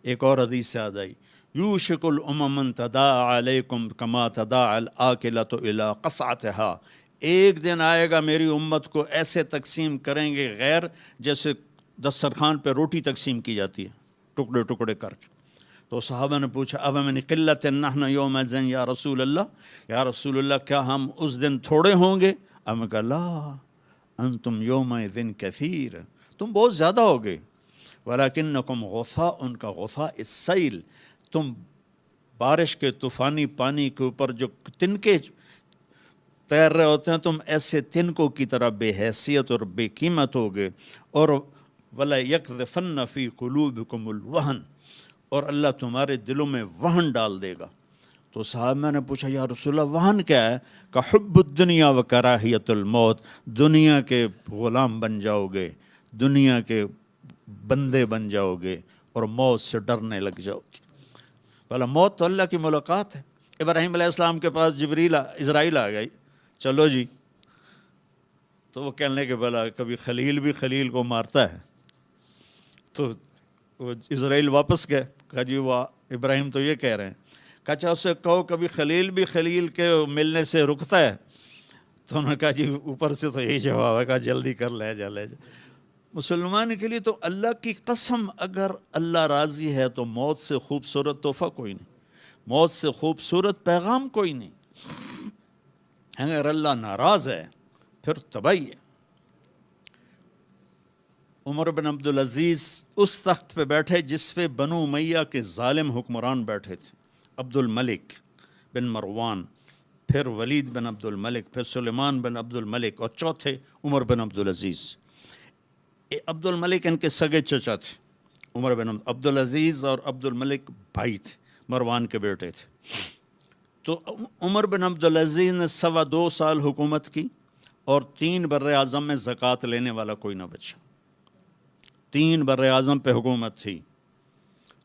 ایک اور حدیث یاد آئی، یوشک الامم تداعی علیکم کما تداعی الاکلۃ الی قصعتها، ایک دن آئے گا میری امت کو ایسے تقسیم کریں گے غیر جیسے دسترخوان پہ روٹی تقسیم کی جاتی ہے ٹکڑے ٹکڑے کر کے۔ تو صحابہ نے پوچھا اب من قلت نحن یومئذ یا رسول اللہ، یا رسول اللہ کیا ہم اس دن تھوڑے ہوں گے؟ اب میں کہا لا انتم یومئذ کثیر، تم بہت زیادہ ہوگے، ولکنکم غثاء، ان کا غثاء السیل، تم بارش کے طوفانی پانی کے اوپر جو تنکے تیر رہے ہوتے ہیں، تم ایسے تنکوں کی طرح بے حیثیت اور بے قیمت ہوگے، اور وَلَا يَقْذِفَنَّ فِي قُلُوبِكُمُ الْوَهْنَ، اور اللہ تمہارے دلوں میں وہن ڈال دے گا۔ تو صحابہ نے پوچھا یا رسول اللہ وہن کیا ہے؟ کہ حب الدنیا و کراہیت الموت، دنیا کے غلام بن جاؤ گے، دنیا کے بندے بن جاؤ گے، اور موت سے ڈرنے لگ جاؤ گے۔ بھلا موت تو اللہ کی ملاقات ہے۔ ابراہیم علیہ السلام کے پاس اسرائیل آ گئی، چلو جی، تو وہ کہنے لگے بھلا کبھی خلیل بھی خلیل کو مارتا ہے؟ تو وہ اسرائیل واپس گئے، کہا جی وہ ابراہیم تو یہ کہہ رہے ہیں، کہا اچھا اس سے کہو کبھی خلیل بھی خلیل کے ملنے سے رکتا ہے؟ تو انہوں نے کہا جی اوپر سے تو یہی جواب ہے، کہا جلدی کر لے جا لے جا۔ مسلمان کے لیے تو اللہ کی قسم اگر اللہ راضی ہے تو موت سے خوبصورت تحفہ کوئی نہیں، موت سے خوبصورت پیغام کوئی نہیں۔ اگر اللہ ناراض ہے پھر تباہی ہے۔ عمر بن عبدالعزیز اس تخت پہ بیٹھے جس پہ بنو امیہ کے ظالم حکمران بیٹھے تھے، عبد الملک بن مروان، پھر ولید بن عبد الملک، پھر سلیمان بن عبد الملک، اور چوتھے عمر بن عبدالعزیز۔ عبد الملک ان کے سگے چچا تھے، عمر بن عبدالعزیز اور عبد الملک بھائی تھے، مروان کے بیٹے تھے۔ تو عمر بن عبدالعزیز نے 2.25 سال حکومت کی، اور 3 براعظم میں زکوٰۃ لینے والا کوئی نہ بچا۔ 3 براعظم پہ حکومت تھی،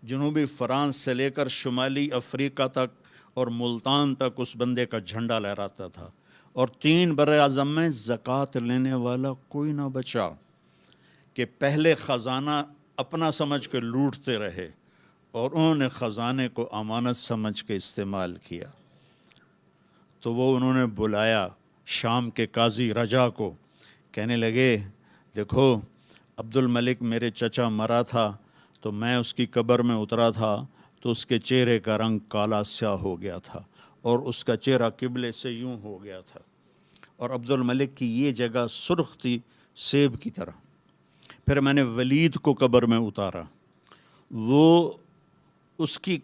جنوبی فرانس سے لے کر شمالی افریقہ تک اور ملتان تک اس بندے کا جھنڈا لہراتا تھا، اور 3 براعظم میں زکوٰۃ لینے والا کوئی نہ بچا، کہ پہلے خزانہ اپنا سمجھ کے لوٹتے رہے اور انہوں نے خزانے کو امانت سمجھ کے استعمال کیا۔ تو وہ انہوں نے بلایا شام کے قاضی رجا کو، کہنے لگے دیکھو عبد الملک میرے چچا مرا تھا تو میں اس کی قبر میں اترا تھا تو اس کے چہرے کا رنگ کالا سیاہ ہو گیا تھا، اور اس کا چہرہ قبلے سے یوں ہو گیا تھا، اور عبد الملک کی یہ جگہ سرخ تھی سیب کی طرح۔ پھر میں نے ولید کو قبر میں اتارا، وہ اس کی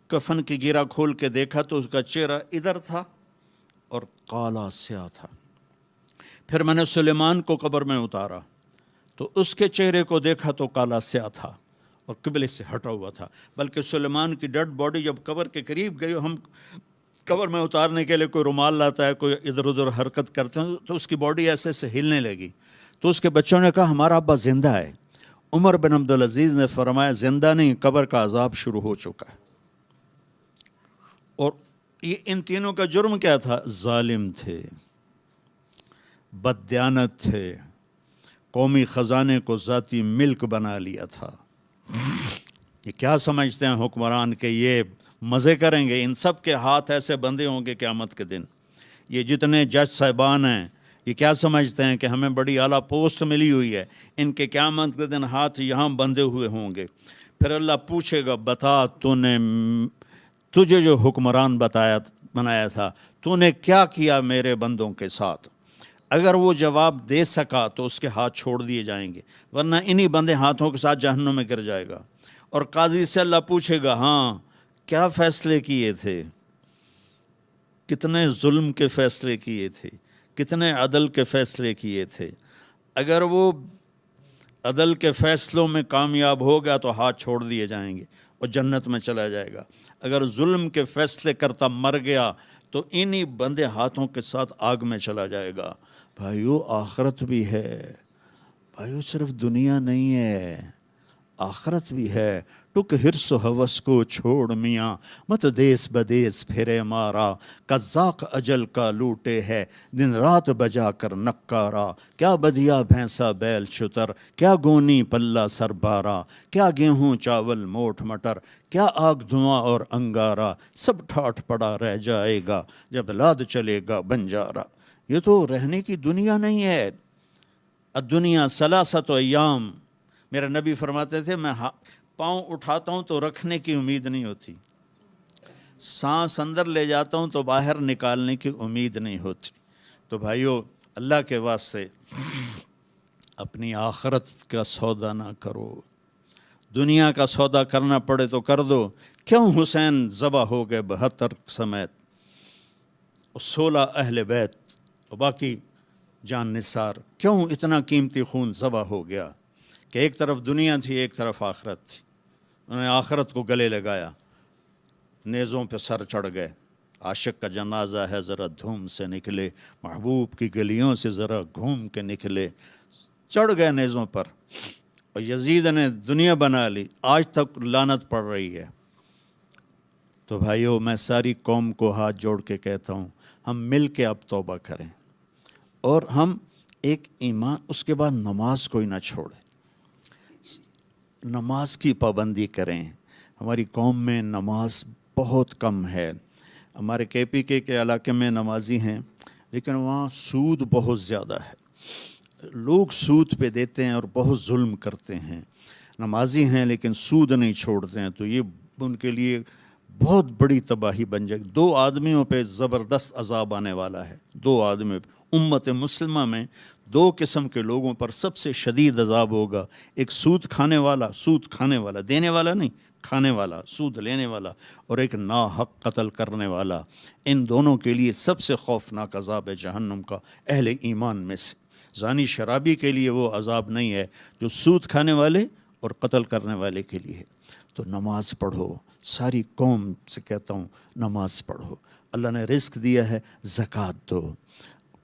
کفن کی گیرا کھول کے دیکھا تو اس کا چہرہ ادھر تھا اور کالا سیاہ تھا۔ پھر میں نے سلیمان کو قبر میں اتارا تو اس کے چہرے کو دیکھا تو کالا سیاہ تھا اور قبلے سے ہٹا ہوا تھا، بلکہ سلیمان کی ڈیڈ باڈی جب قبر کے قریب گئی، ہم قبر میں اتارنے کے لیے کوئی رومال لاتا ہے، کوئی ادھر ادھر حرکت کرتے ہیں تو اس کی باڈی ایسے سے ہلنے لگی، تو اس کے بچوں نے کہا ہمارا ابا زندہ ہے۔ عمر بن عبدالعزیز نے فرمایا زندہ نہیں، قبر کا عذاب شروع ہو چکا ہے۔ اور یہ ان تینوں کا جرم کیا تھا؟ ظالم تھے، بددیانت تھے، قومی خزانے کو ذاتی ملک بنا لیا تھا۔ یہ کیا سمجھتے ہیں حکمران کہ یہ مزے کریں گے؟ ان سب کے ہاتھ ایسے بندھے ہوں گے قیامت کے دن۔ یہ جتنے جج صاحبان ہیں یہ کیا سمجھتے ہیں کہ ہمیں بڑی اعلیٰ پوسٹ ملی ہوئی ہے؟ ان کے قیامت کے دن ہاتھ یہاں بندھے ہوئے ہوں گے۔ پھر اللہ پوچھے گا بتا تجھے جو حکمران بنایا تھا تو نے کیا کیا میرے بندوں کے ساتھ؟ اگر وہ جواب دے سکا تو اس کے ہاتھ چھوڑ دیے جائیں گے، ورنہ انہی بندے ہاتھوں کے ساتھ جہنم میں گر جائے گا۔ اور قاضی سے اللہ پوچھے گا ہاں کیا فیصلے کیے تھے، کتنے ظلم کے فیصلے کیے تھے، کتنے عدل کے فیصلے کیے تھے؟ اگر وہ عدل کے فیصلوں میں کامیاب ہو گیا تو ہاتھ چھوڑ دیے جائیں گے اور جنت میں چلا جائے گا۔ اگر ظلم کے فیصلے کرتا مر گیا تو انہی بندے ہاتھوں کے ساتھ آگ میں چلا جائے گا۔ بھائیو آخرت بھی ہے، بھائیو صرف دنیا نہیں ہے، آخرت بھی ہے، ٹک ہرس و ہوس کو چھوڑ میاں، مت دیس بدیس پھرے مارا، قزاق اجل کا لوٹے ہے، دن رات بجا کر نکارا، کیا بدیا بھینسا بیل شتر، کیا گونی پلہ سر بارا، کیا گیہوں چاول موٹ مٹر، کیا آگ دھواں اور انگارا، سب ٹھاٹھ پڑا رہ جائے گا جب لاد چلے گا بنجارا۔ یہ تو رہنے کی دنیا نہیں ہے۔ الدنیا ثلاثت ایام، میرے نبی فرماتے تھے میں پاؤں اٹھاتا ہوں تو رکھنے کی امید نہیں ہوتی، سانس اندر لے جاتا ہوں تو باہر نکالنے کی امید نہیں ہوتی۔ تو بھائیو، اللہ کے واسطے اپنی آخرت کا سودا نہ کرو، دنیا کا سودا کرنا پڑے تو کر دو۔ کیوں حسین ذبح ہو گئے 72 سمیت، 16 اہل بیت اور باقی جان نثار، کیوں اتنا قیمتی خون ذبح ہو گیا؟ کہ ایک طرف دنیا تھی، ایک طرف آخرت تھی، انہوں نے آخرت کو گلے لگایا، نیزوں پہ سر چڑھ گئے۔ عاشق کا جنازہ ہے ذرا دھوم سے نکلے، محبوب کی گلیوں سے ذرا گھوم کے نکلے، چڑھ گئے نیزوں پر، اور یزید نے دنیا بنا لی، آج تک لعنت پڑ رہی ہے۔ تو بھائیو، میں ساری قوم کو ہاتھ جوڑ کے کہتا ہوں، ہم مل کے اب توبہ کریں، اور ہم ایک ایمان، اس کے بعد نماز کوئی نہ چھوڑے، نماز کی پابندی کریں۔ ہماری قوم میں نماز بہت کم ہے، ہمارے KPK کے علاقے میں نمازی ہیں، لیکن وہاں سود بہت زیادہ ہے، لوگ سود پہ دیتے ہیں اور بہت ظلم کرتے ہیں۔ نمازی ہیں لیکن سود نہیں چھوڑتے ہیں، تو یہ ان کے لیے بہت بڑی تباہی بن جائے گی۔ 2 آدمیوں پہ زبردست عذاب آنے والا ہے، 2 آدمیوں پہ۔ امت مسلمہ میں 2 قسم کے لوگوں پر سب سے شدید عذاب ہوگا، ایک سود کھانے والا، دینے والا نہیں، کھانے والا، سود لینے والا، اور ایک ناحق قتل کرنے والا۔ ان دونوں کے لیے سب سے خوفناک عذاب ہے جہنم کا، اہل ایمان میں سے۔ زانی شرابی کے لیے وہ عذاب نہیں ہے جو سود کھانے والے اور قتل کرنے والے کے لیے ہے۔ تو نماز پڑھو، ساری قوم سے کہتا ہوں نماز پڑھو۔ اللہ نے رزق دیا ہے، زکوٰۃ دو،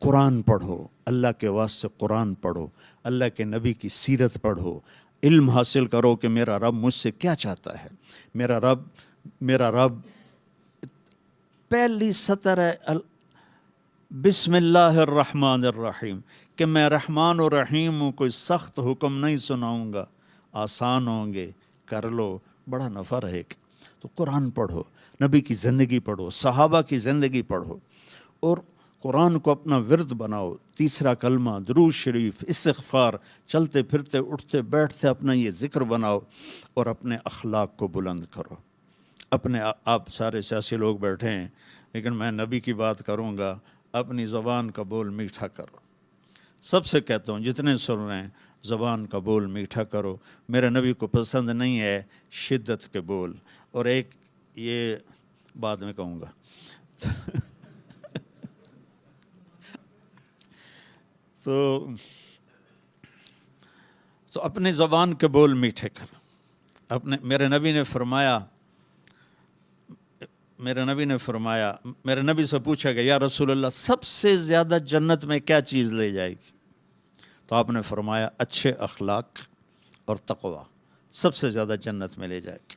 قرآن پڑھو، اللہ کے واسطے قرآن پڑھو، اللہ کے نبی کی سیرت پڑھو، علم حاصل کرو کہ میرا رب مجھ سے کیا چاہتا ہے۔ میرا رب پہلی سطر ہے بسم اللہ الرحمن الرحیم، کہ میں رحمان و رحیم ہوں، کوئی سخت حکم نہیں سناؤں گا، آسان ہوں گے، کر لو، بڑا نفع رہے گا۔ تو قرآن پڑھو، نبی کی زندگی پڑھو، صحابہ کی زندگی پڑھو، اور قرآن کو اپنا ورد بناؤ۔ تیسرا کلمہ، درود شریف، استغفار، چلتے پھرتے اٹھتے بیٹھتے اپنا یہ ذکر بناؤ، اور اپنے اخلاق کو بلند کرو۔ آپ سارے سیاسی لوگ بیٹھے ہیں، لیکن میں نبی کی بات کروں گا، اپنی زبان کا بول میٹھا کرو۔ سب سے کہتا ہوں، جتنے سن رہے ہیں، زبان کا بول میٹھا کرو۔ میرے نبی کو پسند نہیں ہے شدت کے بول، اور ایک یہ بعد میں کہوں گا۔ تو اپنے زبان کے بول میٹھے کرو۔ میرے نبی نے سے پوچھا کہ یا رسول اللہ، سب سے زیادہ جنت میں کیا چیز لے جائے گی؟ تو آپ نے فرمایا اچھے اخلاق اور تقوی سب سے زیادہ جنت میں لے جائے گی۔